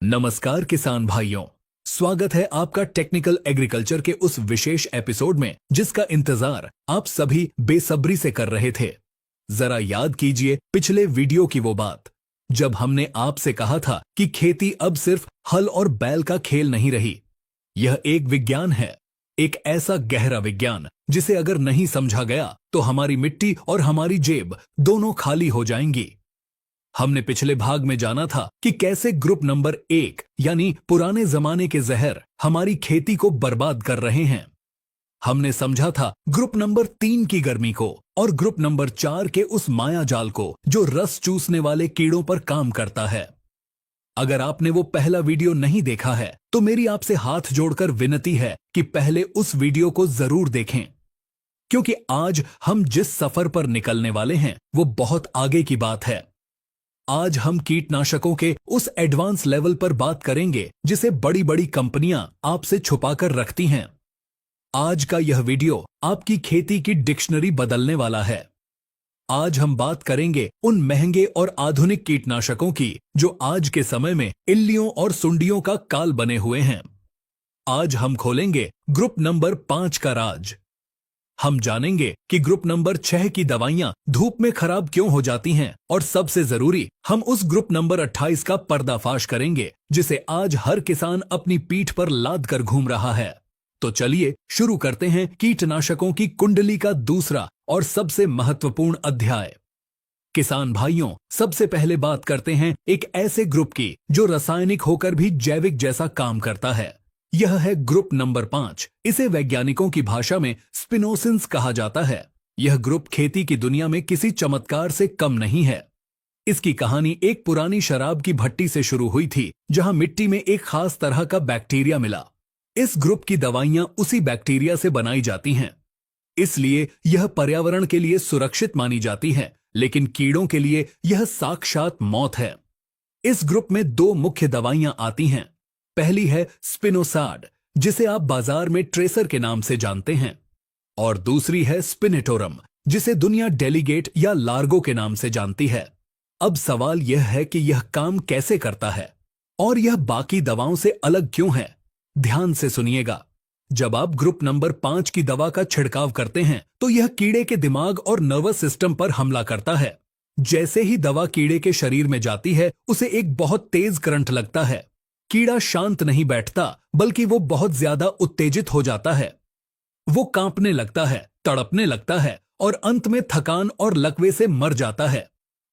नमस्कार किसान भाइयों, स्वागत है आपका टेक्निकल एग्रीकल्चर के उस विशेष एपिसोड में जिसका इंतजार आप सभी बेसब्री से कर रहे थे। जरा याद कीजिए पिछले वीडियो की वो बात जब हमने आपसे कहा था कि खेती अब सिर्फ हल और बैल का खेल नहीं रही। यह एक विज्ञान है, एक ऐसा गहरा विज्ञान जिसे अगर नहीं समझा गया तो हमारी मिट्टी और हमारी जेब दोनों खाली हो जाएंगी। हमने पिछले भाग में जाना था कि कैसे ग्रुप नंबर 1 यानी पुराने जमाने के जहर हमारी खेती को बर्बाद कर रहे हैं। हमने समझा था ग्रुप नंबर 3 की गर्मी को और ग्रुप नंबर 4 के उस माया जाल को जो रस चूसने वाले कीड़ों पर काम करता है। अगर आपने वो पहला वीडियो नहीं देखा है तो मेरी आपसे हाथ जोड़कर विनती है कि पहले उस वीडियो को जरूर देखें, क्योंकि आज हम जिस सफर पर निकलने वाले हैं वो बहुत आगे की बात है। आज हम कीटनाशकों के उस एडवांस लेवल पर बात करेंगे जिसे बड़ी बड़ी कंपनियां आपसे छुपाकर रखती हैं। आज का यह वीडियो आपकी खेती की डिक्शनरी बदलने वाला है। आज हम बात करेंगे उन महंगे और आधुनिक कीटनाशकों की जो आज के समय में इल्लियों और सुंडियों का काल बने हुए हैं। आज हम खोलेंगे ग्रुप नंबर 5 का राज। हम जानेंगे कि ग्रुप नंबर 6 की दवाइयां धूप में खराब क्यों हो जाती हैं और सबसे जरूरी हम उस ग्रुप नंबर 28 का पर्दाफाश करेंगे जिसे आज हर किसान अपनी पीठ पर लाद कर घूम रहा है। तो चलिए शुरू करते हैं कीटनाशकों की कुंडली का दूसरा और सबसे महत्वपूर्ण अध्याय। किसान भाइयों, सबसे पहले बात करते हैं एक ऐसे ग्रुप की जो रासायनिक होकर भी जैविक जैसा काम करता है। यह है ग्रुप नंबर 5। इसे वैज्ञानिकों की भाषा में स्पिनोसिन्स कहा जाता है। यह ग्रुप खेती की दुनिया में किसी चमत्कार से कम नहीं है। इसकी कहानी एक पुरानी शराब की भट्टी से शुरू हुई थी जहां मिट्टी में एक खास तरह का बैक्टीरिया मिला। इस ग्रुप की दवाइयां उसी बैक्टीरिया से बनाई जाती हैं, इसलिए यह पर्यावरण के लिए सुरक्षित मानी जाती है, लेकिन कीड़ों के लिए यह साक्षात मौत है। इस ग्रुप में 2 मुख्य दवाइयां आती हैं। पहली है स्पिनोसाड, जिसे आप बाजार में ट्रेसर के नाम से जानते हैं, और दूसरी है स्पिनेटोरम, जिसे दुनिया डेलीगेट या लार्गो के नाम से जानती है। अब सवाल यह है कि यह काम कैसे करता है और यह बाकी दवाओं से अलग क्यों है। ध्यान से सुनिएगा। जब आप ग्रुप नंबर 5 की दवा का छिड़काव करते हैं तो यह कीड़े के दिमाग और नर्वस सिस्टम पर हमला करता है। जैसे ही दवा कीड़े के शरीर में जाती है उसे एक बहुत तेज करंट लगता है। कीड़ा शांत नहीं बैठता, बल्कि वो बहुत ज्यादा उत्तेजित हो जाता है। वो कांपने लगता है, तड़पने लगता है और अंत में थकान और लकवे से मर जाता है।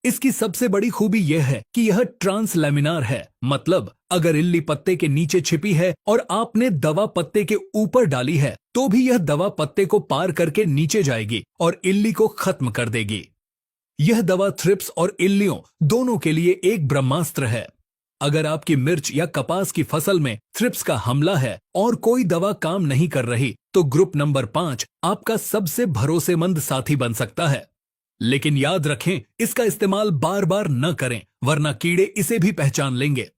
इसकी सबसे बड़ी खूबी यह है कि यह ट्रांसलैमिनार है, मतलब अगर इल्ली पत्ते के नीचे छिपी है और आपने दवा पत्ते के ऊपर डाली है तो भी यह दवा पत्ते को पार करके नीचे जाएगी और इल्ली को खत्म कर देगी। यह दवा थ्रिप्स और इल्लियों दोनों के लिए एक ब्रह्मास्त्र है। अगर आपकी मिर्च या कपास की फसल में थ्रिप्स का हमला है और कोई दवा काम नहीं कर रही तो ग्रुप नंबर 5 आपका सबसे भरोसेमंद साथी बन सकता है। लेकिन याद रखें, इसका इस्तेमाल बार बार न करें, वरना कीड़े इसे भी पहचान लेंगे।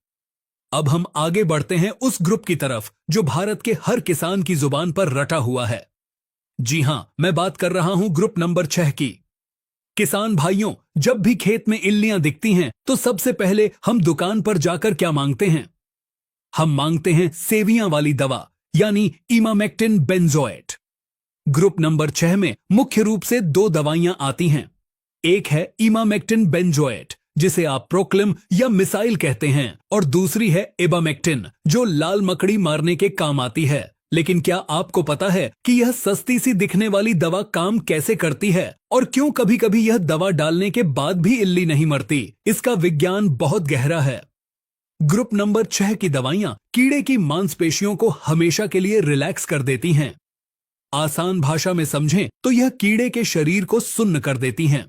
अब हम आगे बढ़ते हैं उस ग्रुप की तरफ जो भारत के हर किसान की जुबान पर रटा हुआ है। जी हां, मैं बात कर रहा हूं ग्रुप नंबर 6 की। किसान भाइयों, जब भी खेत में इल्लियां दिखती हैं तो सबसे पहले हम दुकान पर जाकर क्या मांगते हैं? हम मांगते हैं सेवियां वाली दवा, यानी इमामेक्टिन बेंजोएट। ग्रुप नंबर 6 में मुख्य रूप से 2 दवाइयां आती हैं। एक है इमामेक्टिन बेंजोएट, जिसे आप प्रोक्लिम या मिसाइल कहते हैं, और दूसरी है इबामेक्टिन, जो लाल मकड़ी मारने के काम आती है। लेकिन क्या आपको पता है कि यह सस्ती सी दिखने वाली दवा काम कैसे करती है और क्यों कभी कभी यह दवा डालने के बाद भी इल्ली नहीं मरती? इसका विज्ञान बहुत गहरा है। ग्रुप नंबर 6 की दवाइयां कीड़े की मांसपेशियों को हमेशा के लिए रिलैक्स कर देती हैं। आसान भाषा में समझें तो यह कीड़े के शरीर को सुन्न कर देती हैं।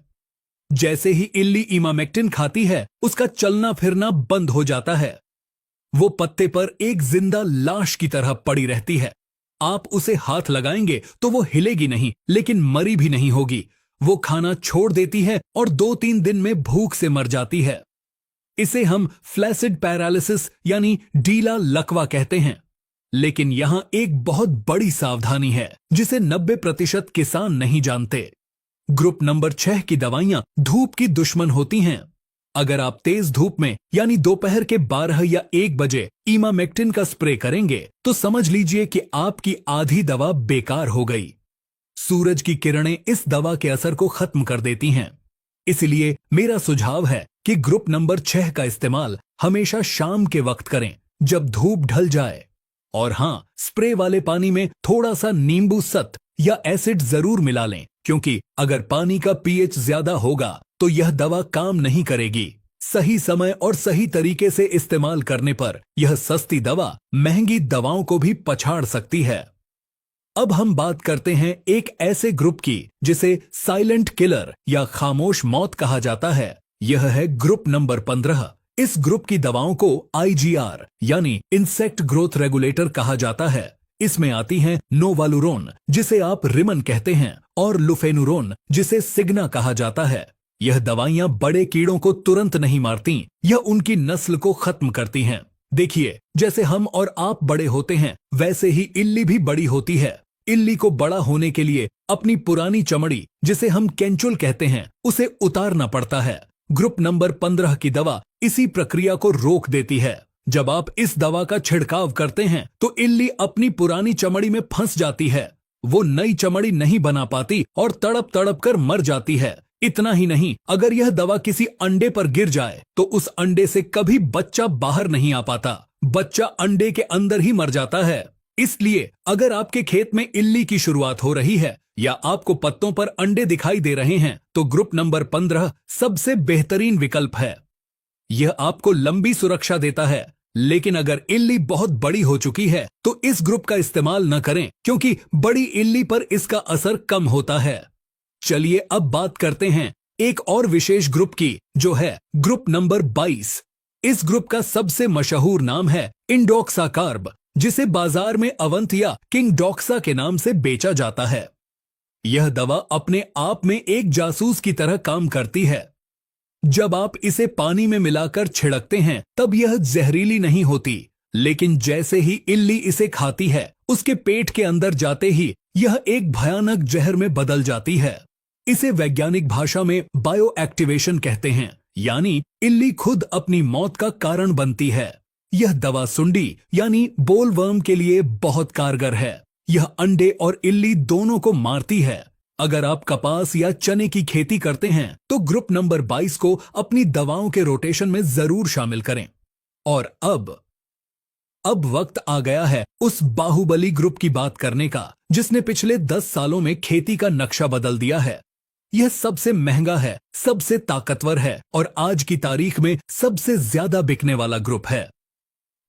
जैसे ही इल्ली इमामेक्टिन खाती है उसका चलना फिरना बंद हो जाता है। वो पत्ते पर एक जिंदा लाश की तरह पड़ी रहती है। आप उसे हाथ लगाएंगे तो वो हिलेगी नहीं, लेकिन मरी भी नहीं होगी। वो खाना छोड़ देती है और 2-3 दिन में भूख से मर जाती है। इसे हम फ्लैसिड पैरालिसिस यानी ढीला लकवा कहते हैं। लेकिन यहां एक बहुत बड़ी सावधानी है जिसे 90% किसान नहीं जानते। ग्रुप नंबर 6 की दवाइयां धूप की दुश्मन होती हैं। अगर आप तेज धूप में यानी दोपहर के 12 या 1 बजे इमामेक्टिन का स्प्रे करेंगे तो समझ लीजिए कि आपकी आधी दवा बेकार हो गई। सूरज की किरणें इस दवा के असर को खत्म कर देती हैं। इसलिए मेरा सुझाव है कि ग्रुप नंबर 6 का इस्तेमाल हमेशा शाम के वक्त करें, जब धूप ढल जाए। और हाँ, स्प्रे वाले पानी में थोड़ा सा नींबू सत्व या एसिड जरूर मिला लें, क्योंकि अगर पानी का पीएच ज्यादा होगा तो यह दवा काम नहीं करेगी। सही समय और सही तरीके से इस्तेमाल करने पर यह सस्ती दवा महंगी दवाओं को भी पछाड़ सकती है। अब हम बात करते हैं एक ऐसे ग्रुप की जिसे साइलेंट किलर या खामोश मौत कहा जाता है। यह है ग्रुप नंबर 15। इस ग्रुप की दवाओं को IGR यानी इंसेक्ट ग्रोथ रेगुलेटर कहा जाता है। इसमें आती हैं नोवालुरोन, जिसे आप रिमन कहते हैं, और लुफेनुरोन, जिसे सिग्ना कहा जाता है। यह दवाइयां बड़े कीड़ों को तुरंत नहीं मारती, यह उनकी नस्ल को खत्म करती हैं। देखिए, जैसे हम और आप बड़े होते हैं, वैसे ही इल्ली भी बड़ी होती है। इल्ली को बड़ा होने के लिए अपनी पुरानी चमड़ी, जिसे हम केंचुल कहते हैं, उसे उतारना पड़ता है। ग्रुप नंबर 15 की दवा इसी प्रक्रिया को रोक देती है। जब आप इस दवा का छिड़काव करते हैं तो इल्ली अपनी पुरानी चमड़ी में फंस जाती है। वो नई चमड़ी नहीं बना पाती और तड़प तड़प कर मर जाती है। इतना ही नहीं, अगर यह दवा किसी अंडे पर गिर जाए तो उस अंडे से कभी बच्चा बाहर नहीं आ पाता, बच्चा अंडे के अंदर ही मर जाता है। इसलिए अगर आपके खेत में इल्ली की शुरुआत हो रही है या आपको पत्तों पर अंडे दिखाई दे रहे हैं तो ग्रुप नंबर 15 सबसे बेहतरीन विकल्प है। यह आपको लंबी सुरक्षा देता है, लेकिन अगर इल्ली बहुत बड़ी हो चुकी है तो इस ग्रुप का इस्तेमाल न करें, क्योंकि बड़ी इल्ली पर इसका असर कम होता है। चलिए अब बात करते हैं एक और विशेष ग्रुप की, जो है ग्रुप नंबर 22। इस ग्रुप का सबसे मशहूर नाम है इंडोक्साकार्ब, जिसे बाजार में अवंत या किंग डॉक्सा के नाम से बेचा जाता है। यह दवा अपने आप में एक जासूस की तरह काम करती है। जब आप इसे पानी में मिलाकर छिड़कते हैं तब यह जहरीली नहीं होती, लेकिन जैसे ही इल्ली इसे खाती है, उसके पेट के अंदर जाते ही यह एक भयानक जहर में बदल जाती है। इसे वैज्ञानिक भाषा में बायो एक्टिवेशन कहते हैं, यानी इल्ली खुद अपनी मौत का कारण बनती है। यह दवा सुंडी यानी बोलवर्म के लिए बहुत कारगर है। यह अंडे और इल्ली दोनों को मारती है। अगर आप कपास या चने की खेती करते हैं तो ग्रुप नंबर 22 को अपनी दवाओं के रोटेशन में जरूर शामिल करें। और अब वक्त आ गया है उस बाहुबली ग्रुप की बात करने का, जिसने पिछले 10 सालों में खेती का नक्शा बदल दिया है। यह सबसे महंगा है, सबसे ताकतवर है और आज की तारीख में सबसे ज्यादा बिकने वाला ग्रुप है।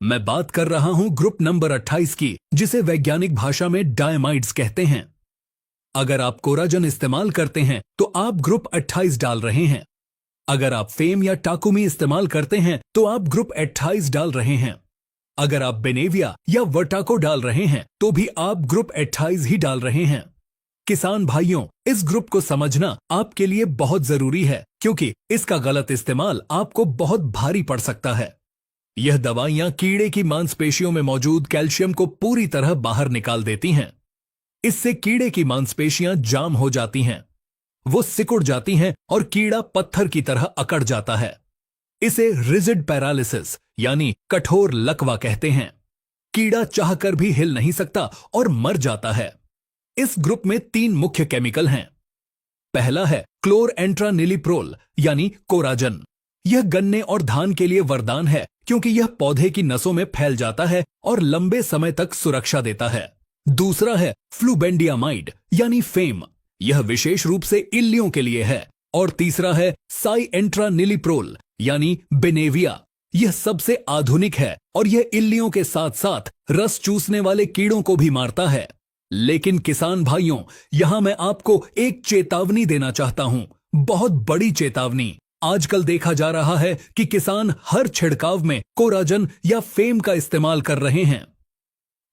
मैं बात कर रहा हूं ग्रुप नंबर 28 की, जिसे वैज्ञानिक भाषा में डायमाइड्स कहते हैं। अगर आप कोराजन इस्तेमाल करते हैं तो आप ग्रुप 28 डाल रहे हैं। अगर आप फेम या टाकुमी इस्तेमाल करते हैं तो आप ग्रुप 28 डाल रहे हैं। अगर आप बेनेविया या वर्टाको डाल रहे हैं तो भी आप ग्रुप 28 ही डाल रहे हैं। किसान भाइयों, इस ग्रुप को समझना आपके लिए बहुत जरूरी है, क्योंकि इसका गलत इस्तेमाल आपको बहुत भारी पड़ सकता है। यह दवाइयां कीड़े की मांसपेशियों में मौजूद कैल्शियम को पूरी तरह बाहर निकाल देती हैं। इससे कीड़े की मांसपेशियां जाम हो जाती हैं, वो सिकुड़ जाती हैं और कीड़ा पत्थर की तरह अकड़ जाता है। इसे रिजिड पैरालिसिस यानी कठोर लकवा कहते हैं। कीड़ा चाहकर भी हिल नहीं सकता और मर जाता है। इस ग्रुप में 3 मुख्य केमिकल हैं। पहला है क्लोरएंट्रानिलिप्रोल यानी कोराजन। यह गन्ने और धान के लिए वरदान है, क्योंकि यह पौधे की नसों में फैल जाता है और लंबे समय तक सुरक्षा देता है। दूसरा है फ्लूबेंडियामाइड यानी फेम। यह विशेष रूप से इल्लियों के लिए है। और तीसरा है साइएंट्रानिलिप्रोल यानी बेनेविया। यह सबसे आधुनिक है और यह इल्लियों के साथ साथ रस चूसने वाले कीड़ों को भी मारता है। लेकिन किसान भाइयों, यहां मैं आपको एक चेतावनी देना चाहता हूं, बहुत बड़ी चेतावनी। आजकल देखा जा रहा है कि किसान हर छिड़काव में कोराजन या फेम का इस्तेमाल कर रहे हैं।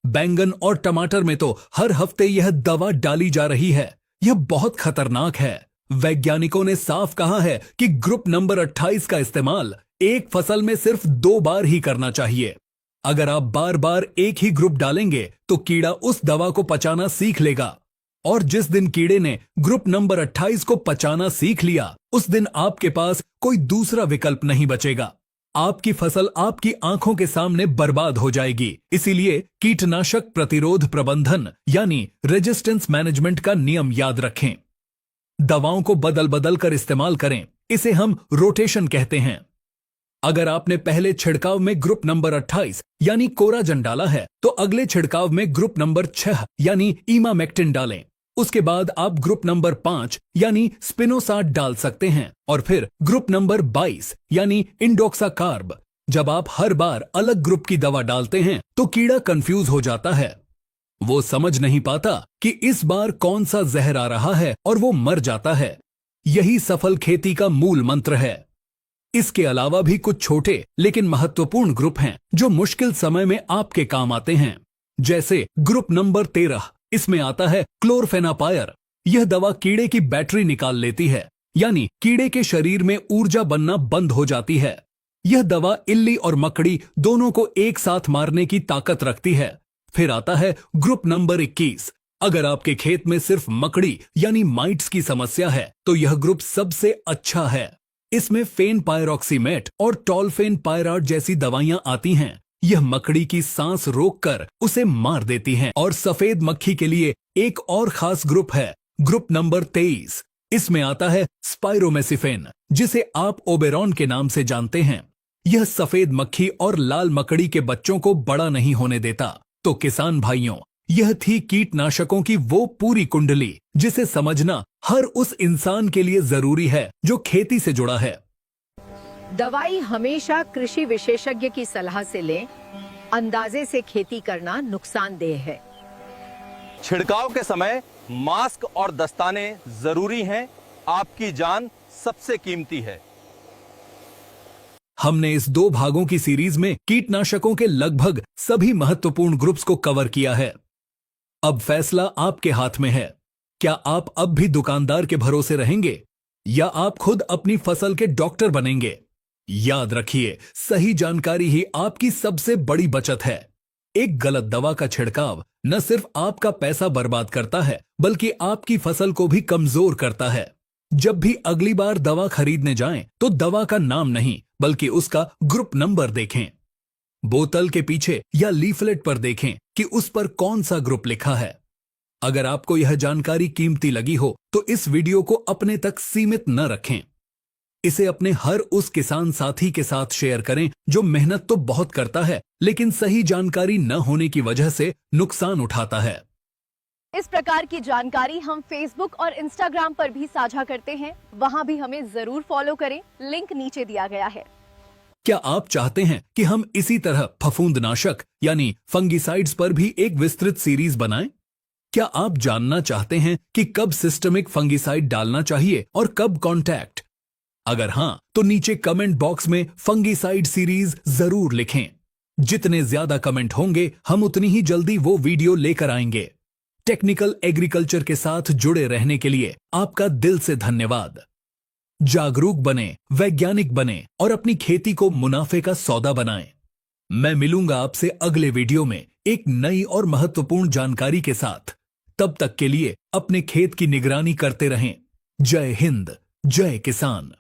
बैंगन और टमाटर में तो हर हफ्ते यह दवा डाली जा रही है। यह बहुत खतरनाक है। वैज्ञानिकों ने साफ कहा है कि ग्रुप नंबर 28 का इस्तेमाल एक फसल में सिर्फ 2 बार ही करना चाहिए। अगर आप बार बार एक ही ग्रुप डालेंगे तो कीड़ा उस दवा को पचाना सीख लेगा। और जिस दिन कीड़े ने ग्रुप नंबर 28 को पचाना सीख लिया, उस दिन आपके पास कोई दूसरा विकल्प नहीं बचेगा। आपकी फसल आपकी आंखों के सामने बर्बाद हो जाएगी। इसीलिए कीटनाशक प्रतिरोध प्रबंधन यानी रेजिस्टेंस मैनेजमेंट का नियम याद रखें। दवाओं को बदल बदल कर इस्तेमाल करें, इसे हम रोटेशन कहते हैं। अगर आपने पहले छिड़काव में ग्रुप नंबर 28 यानी कोराजन डाला है, तो अगले छिड़काव में ग्रुप नंबर 6 यानी इमामेक्टिन डालें। उसके बाद आप ग्रुप नंबर 5 यानी स्पिनोसाट डाल सकते हैं और फिर ग्रुप नंबर 22 यानी इंडोक्साकार्ब। जब आप हर बार अलग ग्रुप की दवा डालते हैं तो कीड़ा कंफ्यूज हो जाता है। वो समझ नहीं पाता कि इस बार कौन सा जहर आ रहा है और वो मर जाता है। यही सफल खेती का मूल मंत्र है। इसके अलावा भी कुछ छोटे लेकिन महत्वपूर्ण ग्रुप हैं जो मुश्किल समय में आपके काम आते हैं। जैसे ग्रुप नंबर 13, इसमें आता है क्लोरफेनापायर। यह दवा कीड़े की बैटरी निकाल लेती है, यानी कीड़े के शरीर में ऊर्जा बनना बंद हो जाती है। यह दवा इल्ली और मकड़ी दोनों को एक साथ मारने की ताकत रखती है। फिर आता है ग्रुप नंबर 21। अगर आपके खेत में सिर्फ मकड़ी यानी माइट्स की समस्या है तो यह ग्रुप सबसे अच्छा है। इसमें फेन पायरोक्सीमेट और टॉलफेन पायराट जैसी दवाइयां आती हैं। यह मकड़ी की सांस रोककर उसे मार देती हैं। और सफेद मक्खी के लिए एक और खास ग्रुप है, ग्रुप नंबर 23। इसमें आता है स्पाइरोमेसिफेन, जिसे आप ओबेरॉन के नाम से जानते हैं। यह सफेद मक्खी और लाल मकड़ी के बच्चों को बड़ा नहीं होने देता। तो किसान भाइयों, यह थी कीटनाशकों की वो पूरी कुंडली जिसे समझना हर उस इंसान के लिए जरूरी है जो खेती से जुड़ा है। दवाई हमेशा कृषि विशेषज्ञ की सलाह से लें। अंदाजे से खेती करना नुकसानदेह है। छिड़काव के समय मास्क और दस्ताने जरूरी हैं। आपकी जान सबसे कीमती है। हमने इस 2 भागों की सीरीज में कीटनाशकों के लगभग सभी महत्वपूर्ण ग्रुप्स को कवर किया है। अब फैसला आपके हाथ में है। क्या आप अब भी दुकानदार के भरोसे रहेंगे या आप खुद अपनी फसल के डॉक्टर बनेंगे? याद रखिए, सही जानकारी ही आपकी सबसे बड़ी बचत है। एक गलत दवा का छिड़काव न सिर्फ आपका पैसा बर्बाद करता है, बल्कि आपकी फसल को भी कमजोर करता है। जब भी अगली बार दवा खरीदने जाएं, तो दवा का नाम नहीं बल्कि उसका ग्रुप नंबर देखें। बोतल के पीछे या लीफलेट पर देखें कि उस पर कौन सा ग्रुप लिखा है। अगर आपको यह जानकारी कीमती लगी हो तो इस वीडियो को अपने तक सीमित न रखें। इसे अपने हर उस किसान साथी के साथ शेयर करें जो मेहनत तो बहुत करता है लेकिन सही जानकारी न होने की वजह से नुकसान उठाता है। इस प्रकार की जानकारी हम फेसबुक और इंस्टाग्राम पर भी साझा करते हैं। वहां भी हमें जरूर फॉलो करें। लिंक नीचे दिया गया है। क्या आप चाहते हैं कि हम इसी तरह फफूंदनाशक यानी फंगिसाइड्स पर भी एक विस्तृत सीरीज बनाएं? क्या आप जानना चाहते हैं कि कब सिस्टमिक फंगिसाइड डालना चाहिए और कब कॉन्टैक्ट? अगर हां, तो नीचे कमेंट बॉक्स में फंगिसाइड सीरीज जरूर लिखें। जितने ज्यादा कमेंट होंगे, हम उतनी ही जल्दी वो वीडियो लेकर आएंगे। टेक्निकल एग्रीकल्चर के साथ जुड़े रहने के लिए आपका दिल से धन्यवाद। जागरूक बने, वैज्ञानिक बने और अपनी खेती को मुनाफे का सौदा बनाएं। मैं मिलूंगा आपसे अगले वीडियो में एक नई और महत्वपूर्ण जानकारी के साथ। तब तक के लिए अपने खेत की निगरानी करते रहें। जय हिंद, जय किसान।